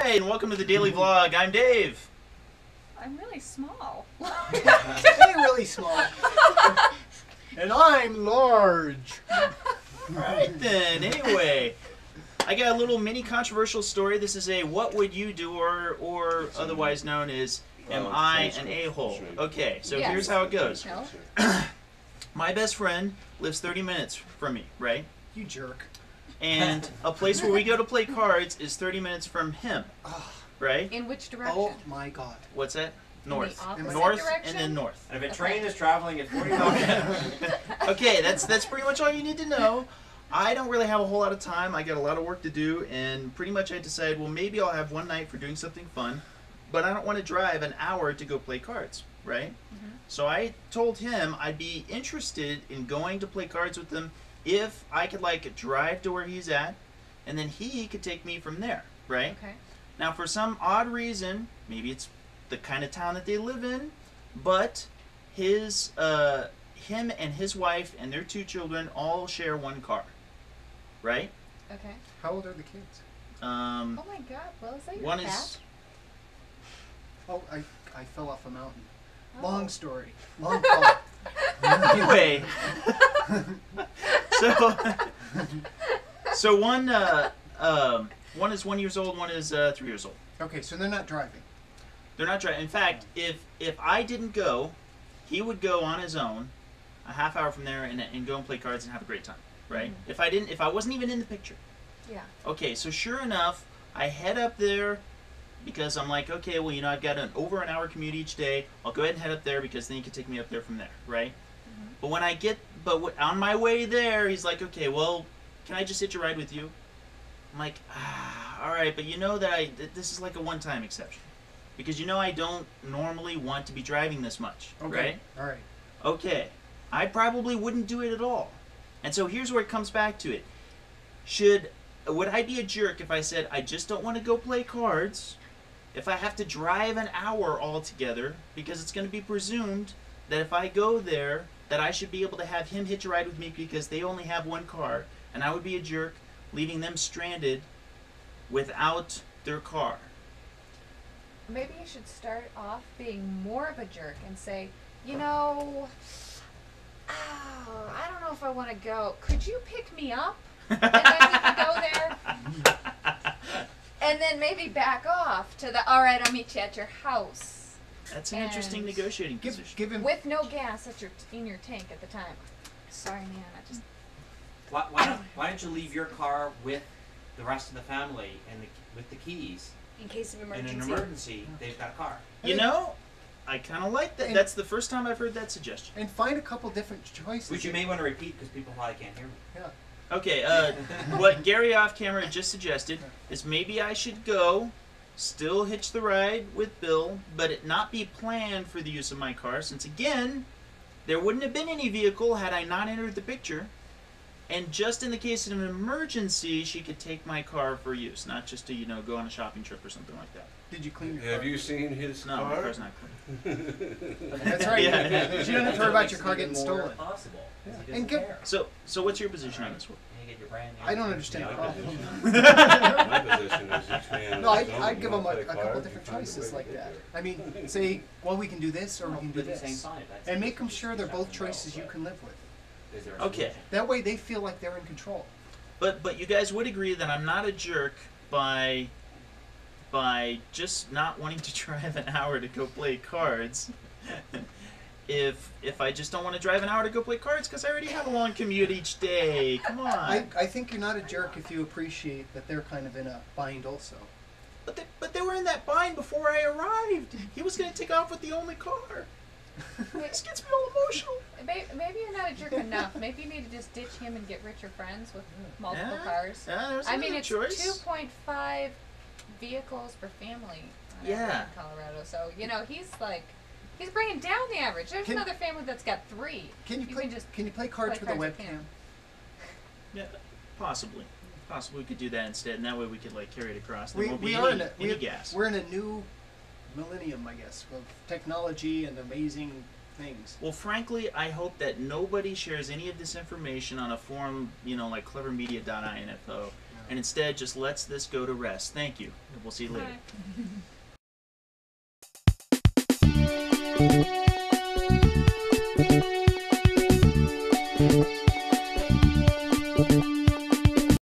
Hey, and welcome to the Daily Vlog. I'm Dave. I'm really small. Hey, really small. And I'm large. Alright then, anyway. I got a little mini controversial story. This is a what would you do, or otherwise known as am I an a-hole? Okay, so Yes. here's how it goes. No? My best friend lives 30 minutes from me, right? You jerk. And a place where we go to play cards is 30 minutes from him, right? In which direction? Oh my god. What's that? North. opposite North direction? and then north. And if a Okay. train is traveling at 40 miles an hour, Okay, that's pretty much all you need to know. I don't really have a whole lot of time. I got a lot of work to do, and pretty much I decided, well, maybe I'll have one night for doing something fun, but I don't want to drive an hour to go play cards, right? So I told him I'd be interested in going to play cards with him if I could, like, drive to where he's at, and then he could take me from there, right? Okay. Now, for some odd reason, maybe it's the kind of town that they live in, but him and his wife and their 2 children all share one car, right? Okay. How old are the kids? Oh my god, well, is that your One cat? is Oh, I fell off a mountain. Oh. Long story. Long call. anyway. So one is 1 year old, one is 3 years old. Okay, so they're not driving. They're not driving. In fact, if I didn't go, he would go on his own, a half hour from there, and go and play cards and have a great time, right? If I wasn't even in the picture. Yeah. Okay, so sure enough, I head up there because I'm like, okay, well, you know, I've got over an hour commute each day. I'll go ahead and head up there because then you can take me up there from there, right? But when I get, on my way there, he's like, okay, well, can I just hitch a ride with you? I'm like, all right, but you know that this is like a one-time exception. Because you know I don't normally want to be driving this much, Okay. right? All right. Okay, I probably wouldn't do it at all. And so here's where it comes back to it. Would I be a jerk if I said I just don't want to go play cards if I have to drive an hour altogether, because it's going to be presumed that if I go there that I should be able to have him hitch a ride with me because they only have one car, and I would be a jerk leaving them stranded without their car. Maybe you should start off being more of a jerk and say, you know, I don't know if I want to go. Could you pick me up? And then we can go there. And then maybe back off to the, all right, I'll meet you at your house. That's an interesting negotiating position. Give him. With no gas in your tank at the time. Sorry, man, I just... why don't you leave your car with the rest of the family and with the keys? In case of In emergency. an emergency, they've got a car. You know, I kind of like that. And- That's the first time I've heard that suggestion. And find a couple different choices. Which you may want to repeat because people probably can't hear me. Yeah. Okay, what Gary off camera just suggested is maybe I should go, still hitch the ride with Bill, but it not be planned for the use of my car, since again, there wouldn't have been any vehicle had I not entered the picture. And just in the case of an emergency, she could take my car for use, not just to, you know, go on a shopping trip or something like that. Did you clean your Have car? you seen his No, car? my car's not clean. That's right. Yeah. You don't have to worry about your car getting stolen. Possible. Yeah. He And doesn't give- care. So what's your position on this one? And you get your brand new. I don't understand the problem. My position is each man. No, on his own. I'd give You them wanna a play couple cards, different you find a choices way to like get that. there. I mean, say, well, we can do this or we can do Put the same this. sign. That's And make them just sure they're let both them know, choices you but can live with. is there a Okay. solution? That way they feel like they're in control. But you guys would agree that I'm not a jerk by just not wanting to drive an hour to go play cards. If I just don't want to drive an hour to go play cards because I already have a long commute each day. Come on. I think you're not a jerk if you appreciate that they're kind of in a bind also. But they were in that bind before I arrived. He was going to take off with the only car. This gets me all emotional. Maybe you're not a jerk enough. Maybe you need to just ditch him and get richer friends with multiple Yeah. cars. Yeah, there's I mean, another it's choice. 2.5 vehicles per family Yeah. in Colorado. So, you know, he's bringing down the average. There's Can- another family that's got 3. Can you play cards with a cards with webcam? him. Yeah, possibly. Possibly we could do that instead, and that way we could like carry it across. There We, won't we be are any, in any gas. We're in a new millennium, I guess, of technology and amazing things. Well, frankly, I hope that nobody shares any of this information on a forum, like clevermedia.info, and instead just lets this go to rest. Thank you. We'll see you later. Bye.